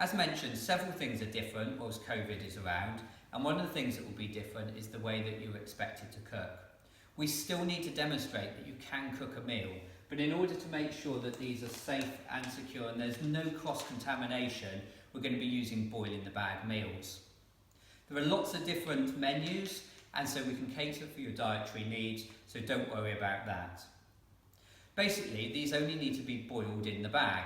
As mentioned, several things are different whilst COVID is around, and one of the things that will be different is the way that you're expected to cook. We still need to demonstrate that you can cook a meal, but in order to make sure that these are safe and secure and there's no cross-contamination, we're going to be using boil in the bag meals. There are lots of different menus, and so we can cater for your dietary needs, so don't worry about that. Basically, these only need to be boiled in the bag,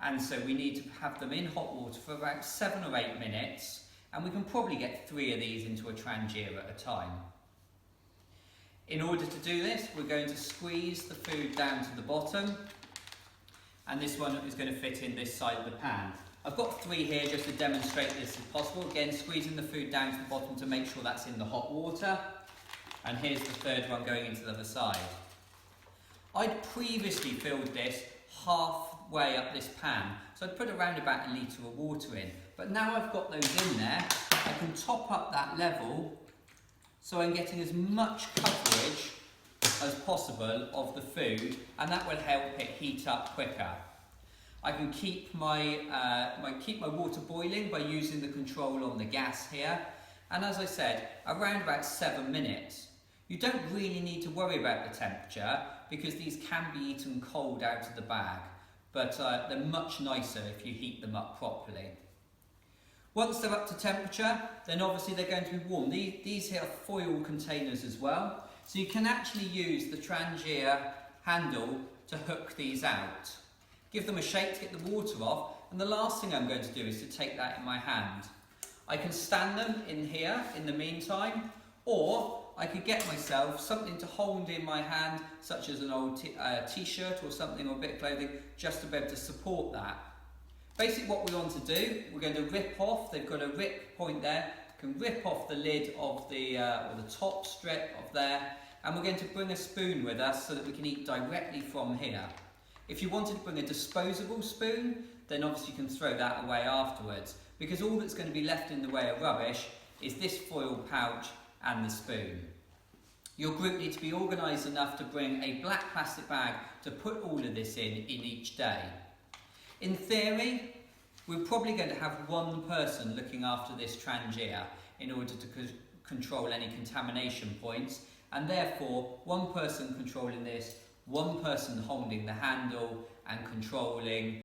and so we need to have them in hot water for about 7 or 8 minutes, and we can probably get 3 of these into a trangier at a time. In order to do this, we're going to squeeze the food down to the bottom, and this one is going to fit in this side of the pan. I've got 3 here just to demonstrate this if possible. Again, squeezing the food down to the bottom to make sure that's in the hot water. And here's the 3rd one going into the other side. I'd previously filled this halfway up this pan, so I'd put around about 1 litre of water in. But now I've got those in there, I can top up that level so I'm getting as much coverage as possible of the food, and that will help it heat up quicker. I can keep my water boiling by using the control on the gas here, and as I said, around about 7 minutes. You don't really need to worry about the temperature because these can be eaten cold out of the bag, but they're much nicer if you heat them up properly. Once they're up to temperature, then obviously they're going to be warm. These here are foil containers as well, so you can actually use the trangier handle to hook these out. Give them a shake to get the water off, and the last thing I'm going to do is to take that in my hand. I can stand them in here in the meantime, or I could get myself something to hold in my hand, such as an old t-shirt or something, or a bit of clothing, just to be able to support that. Basically what we want to do, we're going to rip off, they've got a rip point there, can rip off the lid of the, or the top strip of there, and we're going to bring a spoon with us so that we can eat directly from here. If you wanted to bring a disposable spoon, then obviously you can throw that away afterwards, because all that's going to be left in the way of rubbish is this foil pouch and the spoon. Your group needs to be organised enough to bring a black plastic bag to put all of this in each day. In theory, we're probably going to have 1 person looking after this trangier in order to control any contamination points, and therefore 1 person controlling this, 1 person holding the handle and controlling